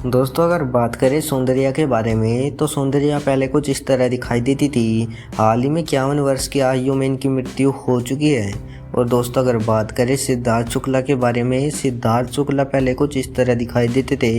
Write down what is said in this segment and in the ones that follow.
दोस्तों अगर बात करें सौंदर्या के बारे में तो सौंदर्या पहले कुछ इस तरह दिखाई देती थी। हाल ही में 51 वर्ष की आयु में इनकी मृत्यु हो चुकी है। और दोस्तों अगर बात करें सिद्धार्थ शुक्ला के बारे में, सिद्धार्थ शुक्ला पहले कुछ इस तरह दिखाई देते थे।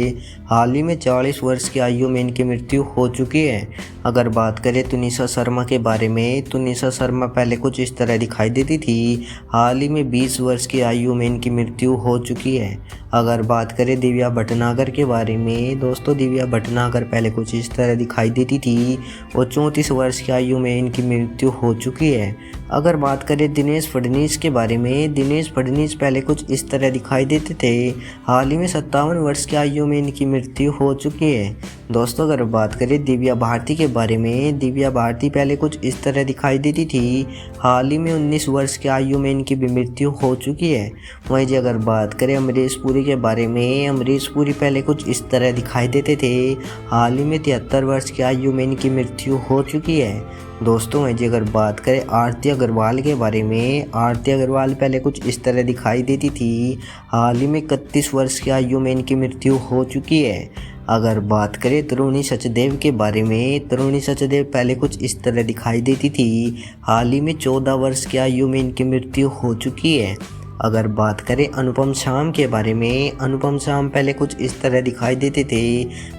हाल ही में 40 वर्ष की आयु में इनकी मृत्यु हो चुकी है। अगर बात करें तुनिशा शर्मा के बारे में, तुनिशा शर्मा पहले कुछ इस तरह दिखाई देती थी। हाल ही में 20 वर्ष की आयु में इनकी मृत्यु हो चुकी है। अगर बात करें दिव्या भटनागर के बारे में, दोस्तों दिव्या भटनागर पहले कुछ इस तरह दिखाई देती थी और 34 वर्ष की आयु में इनकी मृत्यु हो चुकी है। अगर बात करें दिनेश फडणवीस के बारे में, दिनेश फडणवीस पहले कुछ इस तरह दिखाई देते थे। हाल ही में 57 वर्ष की आयु में इनकी मृत्यु हो चुकी है। दोस्तों अगर बात करें दिव्या भारती के बारे में, दिव्या भारती पहले कुछ इस तरह दिखाई देती थी। हाल ही में 19 वर्ष की आयु में इनकी भी मृत्यु हो चुकी है। वहीं जी अगर बात करें अमरीश पुरी के बारे में, अमरीश पुरी पहले कुछ इस तरह दिखाई देते थे। हाल ही में 73 वर्ष की आयु में इनकी मृत्यु हो चुकी है। दोस्तों वहीं जी अगर बात करें आरती अग्रवाल के बारे में, आरती अग्रवाल पहले कुछ इस तरह दिखाई देती थी। हाल ही में 31 वर्ष की आयु में इनकी मृत्यु हो चुकी है। अगर बात करें तरुणी सचदेव के बारे में, तरुणी सचदेव पहले कुछ इस तरह दिखाई देती थी। हाल ही में 14 वर्ष की आयु में इनकी मृत्यु हो चुकी है। अगर बात करें अनुपम शाम के बारे में, अनुपम शाम पहले कुछ इस तरह दिखाई देते थे।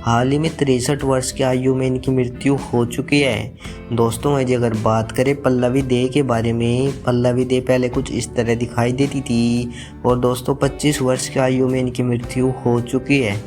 हाल ही में 63 वर्ष की आयु में इनकी मृत्यु हो चुकी है। दोस्तों यदि अगर बात करें पल्लवी दे के बारे में, पल्लवी दे पहले कुछ इस तरह दिखाई देती थी और दोस्तों 25 वर्ष की आयु में इनकी मृत्यु हो चुकी है।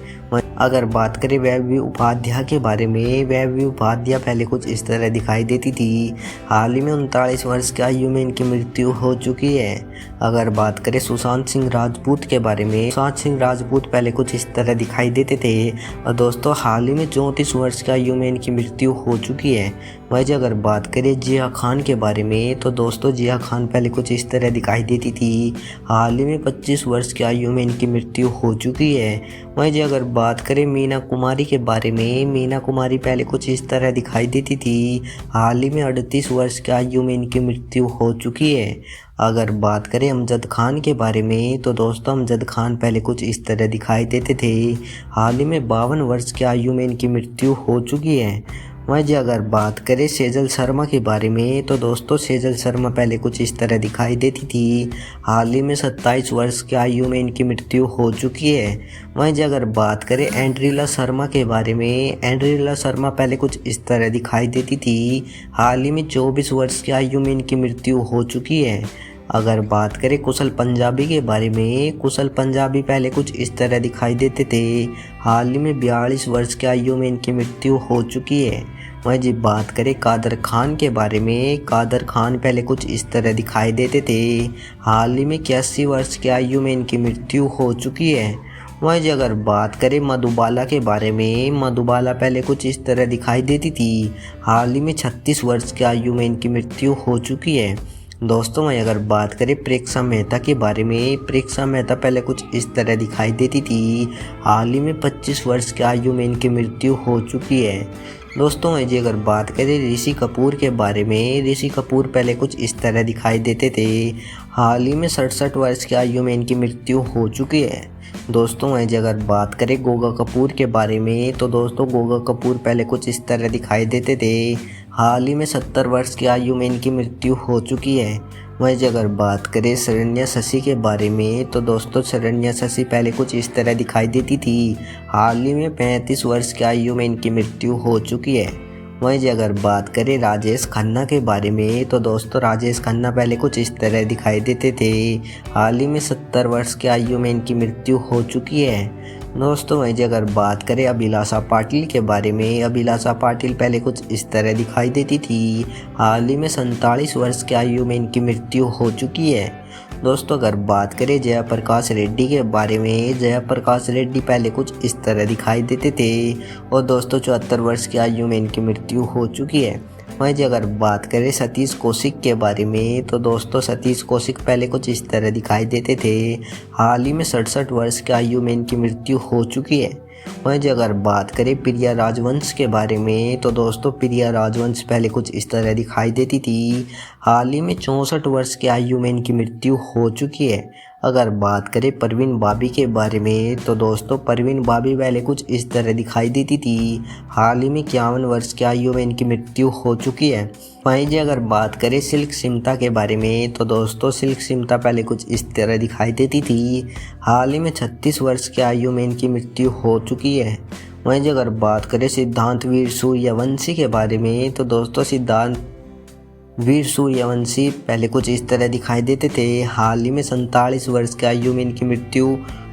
अगर बात करें वैभवी उपाध्याय के बारे में, वैभवी उपाध्याय पहले कुछ इस तरह दिखाई देती थी। हाल ही में 39 वर्ष की आयु में इनकी मृत्यु हो चुकी है। अगर बात करें सुशांत सिंह राजपूत के बारे में, सुशांत सिंह राजपूत पहले कुछ इस तरह दिखाई देते थे और दोस्तों हाल ही में 34 वर्ष की आयु में इनकी मृत्यु हो चुकी है। वहीं अगर बात करें जिया खान के बारे में तो दोस्तों जिया खान पहले कुछ इस तरह दिखाई देती थी। हाल ही में 25 वर्ष की आयु में इनकी मृत्यु हो चुकी है। वहीं अगर बात करें मीना कुमारी के बारे में, मीना कुमारी पहले कुछ इस तरह दिखाई देती थी। हाल ही में 38 वर्ष की आयु में इनकी मृत्यु हो चुकी है। अगर बात करें अमजद खान के बारे में तो दोस्तों अमजद खान पहले कुछ इस तरह दिखाई देते थे। हाल ही में 52 वर्ष की आयु में इनकी मृत्यु हो चुकी है। वहीं अगर बात करें सेजल शर्मा के बारे में तो दोस्तों सेजल शर्मा पहले कुछ इस तरह दिखाई देती थी। हाल ही में 27 वर्ष की आयु में इनकी मृत्यु हो चुकी है। वहीं अगर बात करें एंड्रिला शर्मा के बारे में, एंड्रिला शर्मा पहले कुछ इस तरह दिखाई देती थी। हाल ही में 24 वर्ष की आयु में इनकी मृत्यु हो चुकी है। अगर बात करें कुशल पंजाबी के बारे में, कुशल पंजाबी पहले कुछ इस तरह दिखाई देते थे। हाल ही में 42 वर्ष की आयु में इनकी मृत्यु हो चुकी है। वहीं जी बात करें कादर खान के बारे में, कादर खान पहले कुछ इस तरह दिखाई देते थे। हाल ही में 81 वर्ष की आयु में इनकी मृत्यु हो चुकी है। वहीं जी अगर बात करें मधुबाला के बारे में, मधुबाला पहले कुछ इस तरह दिखाई देती थी। हाल ही में 36 वर्ष की आयु में इनकी मृत्यु हो चुकी है। दोस्तों वहीं अगर बात करें प्रेक्षा मेहता के बारे में, प्रेक्षा मेहता पहले कुछ इस तरह दिखाई देती थी। हाल ही में 25 वर्ष की आयु में इनकी मृत्यु हो चुकी है। दोस्तों वहीं जी अगर बात करें ऋषि कपूर के बारे में, ऋषि कपूर पहले कुछ इस तरह दिखाई देते थे। हाल ही में 67 वर्ष की आयु में इनकी मृत्यु हो चुकी है। दोस्तों वहीं जी अगर बात करें गोगा कपूर के बारे में तो दोस्तों गोगा कपूर पहले कुछ इस तरह दिखाई देते थे। हाल ही में 70 वर्ष की आयु में इनकी मृत्यु हो चुकी है। वहीं अगर बात करें शरण्या शशि के बारे में तो दोस्तों शरण्या शशि पहले कुछ इस तरह दिखाई देती थी। हाल ही में 35 वर्ष की आयु में इनकी मृत्यु हो चुकी है। वहीं अगर बात करें राजेश खन्ना के बारे में तो दोस्तों राजेश खन्ना पहले कुछ इस तरह दिखाई देते थे। हाल ही में 70 वर्ष की आयु में इनकी मृत्यु हो चुकी है। दोस्तों वहीं अगर बात करें अभिलाषा पाटिल के बारे में, अभिलाषा पाटिल पहले कुछ इस तरह दिखाई देती थी। हाल ही में 47 वर्ष की आयु में इनकी मृत्यु हो चुकी है। दोस्तों अगर बात करें जयप्रकाश रेड्डी के बारे में, जयप्रकाश रेड्डी पहले कुछ इस तरह दिखाई देते थे और दोस्तों 74 वर्ष की आयु में इनकी मृत्यु हो चुकी है। वहीं अगर बात करें सतीश कौशिक के बारे में तो दोस्तों सतीश कौशिक पहले कुछ इस तरह दिखाई देते थे। हाल ही में 67 वर्ष की आयु में इनकी मृत्यु हो चुकी है। वहीं अगर बात करें प्रिया राजवंश के बारे में तो दोस्तों प्रिया राजवंश पहले कुछ इस तरह दिखाई देती थी। हाल ही में 64 वर्ष की आयु में इनकी मृत्यु हो चुकी है। अगर बात करें परवीन भाभी के बारे में तो दोस्तों परवीन भाभी पहले कुछ इस तरह दिखाई देती थी। हाल ही में 51 वर्ष की आयु में इनकी मृत्यु हो चुकी है। वहीं जी अगर बात करें सिल्क सिमटा के बारे में तो दोस्तों सिल्क सिमटा पहले कुछ इस तरह दिखाई देती थी। हाल ही में 36 वर्ष की आयु में इनकी मृत्यु हो चुकी है। वहीं जी अगर बात करें सिद्धांत वीर सूर्यवंशी के बारे में तो दोस्तों सिद्धांत वीर सूर्यवंशी पहले कुछ इस तरह दिखाई देते थे। हाल ही में 47 वर्ष की आयु में इनकी मृत्यु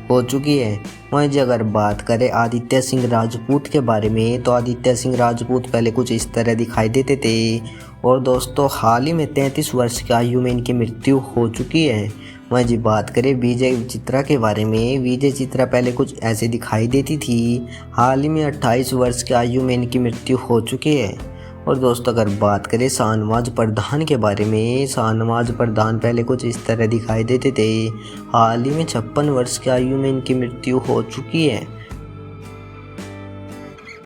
हो चुकी है। वहीं जी अगर बात करें आदित्य सिंह राजपूत के बारे में तो आदित्य सिंह राजपूत पहले कुछ इस तरह दिखाई देते थे और दोस्तों हाल ही में 33 वर्ष की आयु में इनकी मृत्यु हो चुकी है। वहीं जी बात करें विजय चित्रा के बारे में, विजय चित्रा पहले कुछ ऐसे दिखाई देती थी। हाल ही में 28 वर्ष की आयु में इनकी मृत्यु हो चुकी है। और दोस्तों अगर बात करें शाहनवाज प्रधान के बारे में, शाहनवाज प्रधान पहले कुछ इस तरह दिखाई देते थे। हाल ही में 56 वर्ष की आयु में इनकी मृत्यु हो चुकी है।